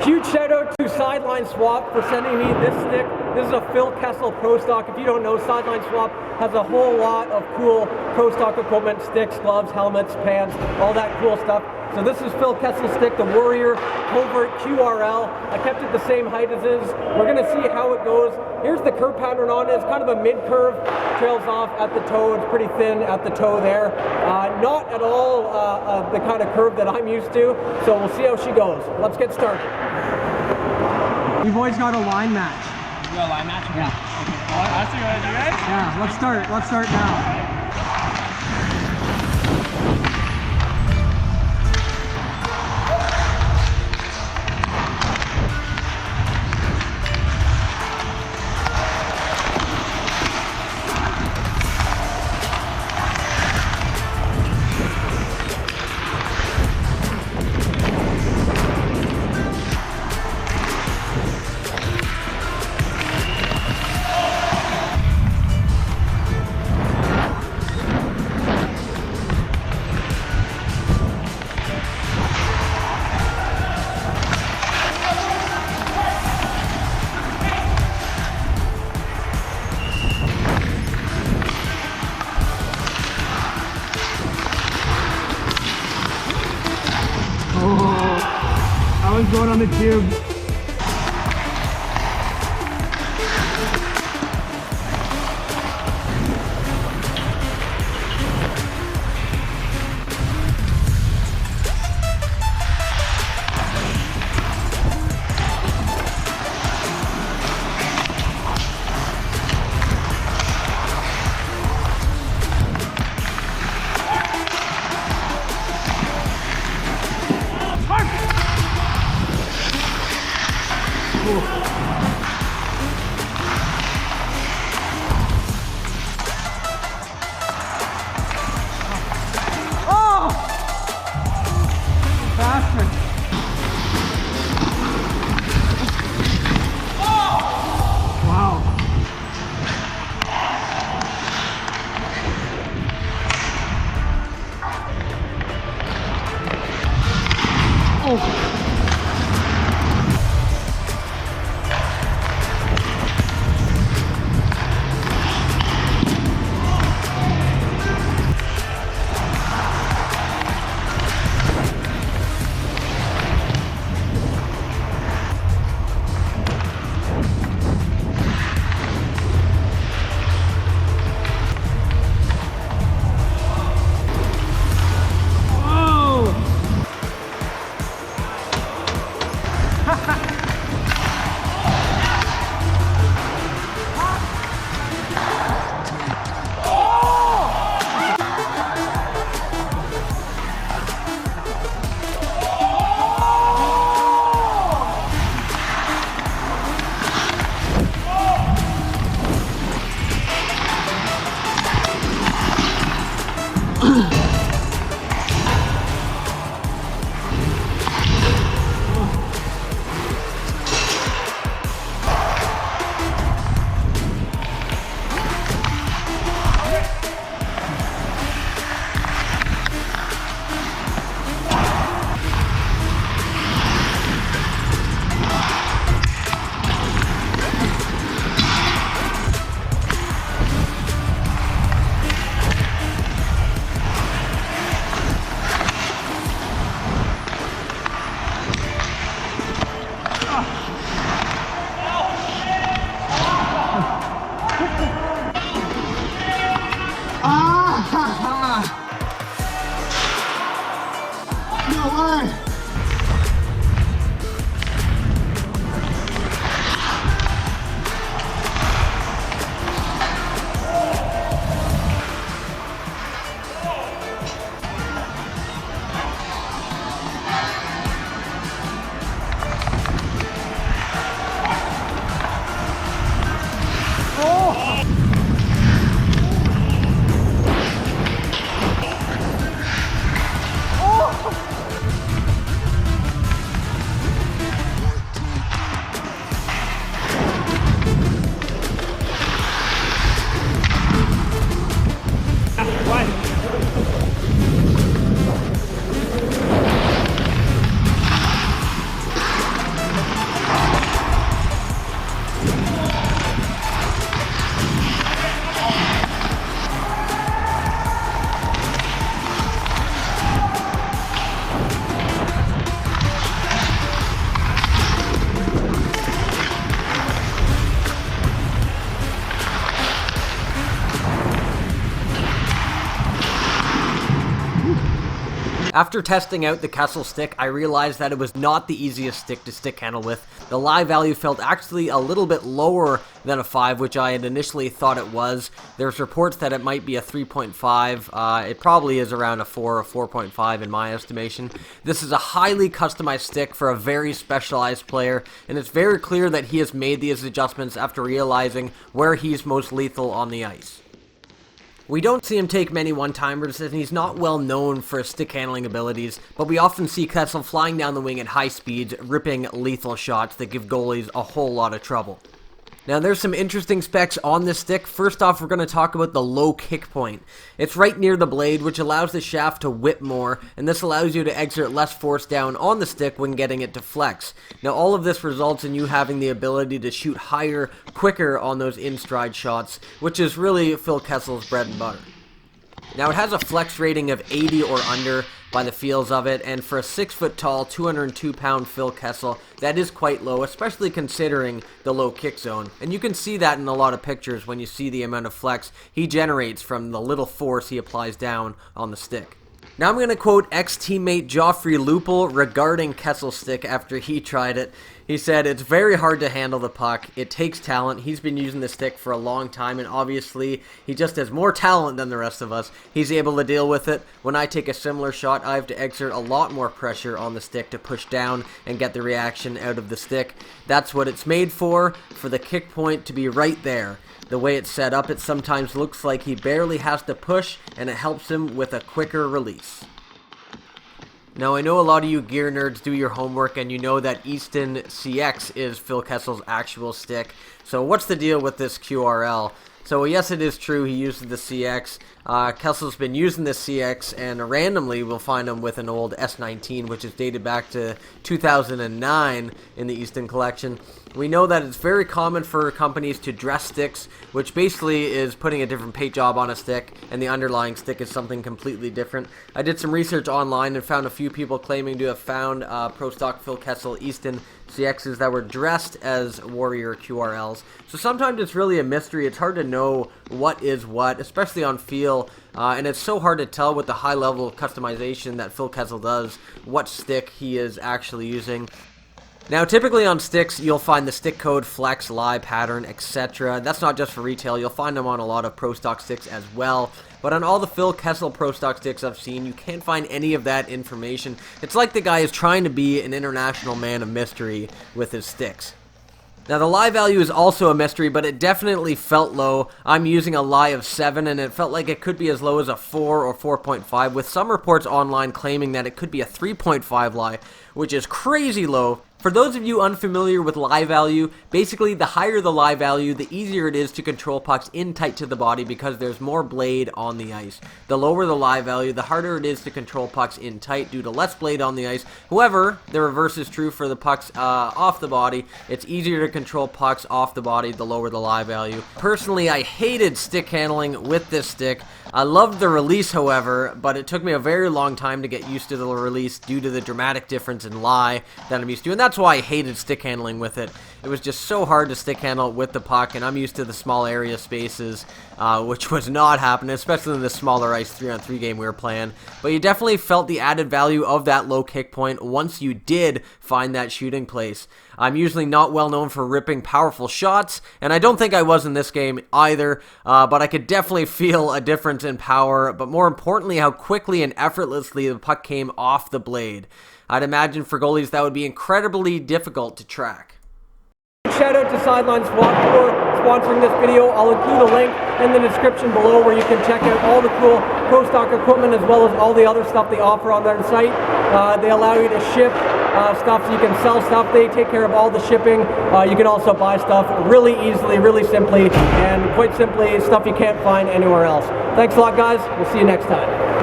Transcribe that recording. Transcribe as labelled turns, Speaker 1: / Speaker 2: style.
Speaker 1: Huge shout out to Sideline Swap for sending me this stick. This is a Phil Kessel Pro Stock. If you don't know, Sideline Swap has a whole lot of cool Pro Stock equipment, sticks, gloves, helmets, pants, all that cool stuff. So this is Phil Kessel's stick, the Warrior Covert QRL. I kept it the same height as his. We're gonna see how it goes. Here's the curve pattern on it. It's kind of a mid-curve, trails off at the toe. It's pretty thin at the toe there. Not at all the kind of curve that I'm used to. So we'll see how she goes. Let's get started. We've always got a line match.
Speaker 2: You got a line match?
Speaker 1: Yeah.
Speaker 2: Okay. Well, I see what I do, guys.
Speaker 1: Yeah, let's start. Let's start now. I was going on the tube.
Speaker 3: After testing out the Kessel'S stick, I realized that it was not the easiest stick to stick handle with. The lie value felt actually a little bit lower than a 5, which I had initially thought it was. There's reports that it might be a 3.5. It probably is around a 4 or 4.5 in my estimation. This is a highly customized stick for a very specialized player, and it's very clear that he has made these adjustments after realizing where he's most lethal on the ice. We don't see him take many one-timers, and he's not well known for his stick handling abilities, but we often see Kessel flying down the wing at high speeds, ripping lethal shots that give goalies a whole lot of trouble. Now, there's some interesting specs on this stick. First off, we're going to talk about the low kick point. It's right near the blade, which allows the shaft to whip more, and this allows you to exert less force down on the stick when getting it to flex. Now, all of this results in you having the ability to shoot higher, quicker on those in-stride shots, which is really Phil Kessel's bread and butter. Now, it has a flex rating of 80 or under by the feels of it, and for a 6-foot-tall, 202-pound Phil Kessel, that is quite low, especially considering the low kick zone. And you can see that in a lot of pictures when you see the amount of flex he generates from the little force he applies down on the stick. Now I'm going to quote ex-teammate Joffrey Lupul regarding Kessel's stick after he tried it. He said, "It's very hard to handle the puck. It takes talent. He's been using the stick for a long time, and obviously he just has more talent than the rest of us. He's able to deal with it. When I take a similar shot, I have to exert a lot more pressure on the stick to push down and get the reaction out of the stick. That's what it's made for the kick point to be right there. The way it's set up, it sometimes looks like he barely has to push, and it helps him with a quicker release." Now, I know a lot of you gear nerds do your homework, and you know that Easton CX is Phil Kessel's actual stick. So what's the deal with this QRL? So yes, it is true, he uses the CX. Kessel's been using this CX, and randomly we'll find him with an old S19, which is dated back to 2009 in the Easton collection. We know that it's very common for companies to dress sticks, which basically is putting a different paint job on a stick, and the underlying stick is something completely different. I did some research online and found a few people claiming to have found Pro Stock Phil Kessel Easton CXs that were dressed as Warrior QRLs. So sometimes it's really a mystery. It's hard to know what is what, especially on feel, and it's so hard to tell with the high level of customization that Phil Kessel does what stick he is actually using. Now, typically on sticks, you'll find the stick code, flex, lie, pattern, etc. That's not just for retail. You'll find them on a lot of Pro Stock sticks as well. But on all the Phil Kessel Pro Stock sticks I've seen, you can't find any of that information. It's like the guy is trying to be an international man of mystery with his sticks. Now, the lie value is also a mystery, but it definitely felt low. I'm using a lie of 7, and it felt like it could be as low as a 4 or 4.5, with some reports online claiming that it could be a 3.5 lie, which is crazy low. For those of you unfamiliar with lie value, basically the higher the lie value, the easier it is to control pucks in tight to the body because there's more blade on the ice. The lower the lie value, the harder it is to control pucks in tight due to less blade on the ice. However, the reverse is true for the pucks off the body. It's easier to control pucks off the body the lower the lie value. Personally, I hated stick handling with this stick. I loved the release, however, but it took me a very long time to get used to the release due to the dramatic difference in lie that I'm used to, and that's why I hated stick handling with it. It was just so hard to stick handle with the puck, and I'm used to the small area spaces, which was not happening, especially in the smaller ice 3-on-3 game we were playing. But you definitely felt the added value of that low kick point once you did find that shooting place. I'm usually not well known for ripping powerful shots, and I don't think I was in this game either, but I could definitely feel a difference in power, but more importantly, how quickly and effortlessly the puck came off the blade. I'd imagine for goalies that would be incredibly difficult to track.
Speaker 1: Shout out to Sideline Swap for sponsoring this video. I'll include a link in the description below where you can check out all the cool Pro Stock equipment as well as all the other stuff they offer on their site. They allow you to ship stuff so you can sell stuff. They take care of all the shipping. You can also buy stuff really easily, really simply, and quite simply stuff you can't find anywhere else. Thanks a lot, guys. We'll see you next time.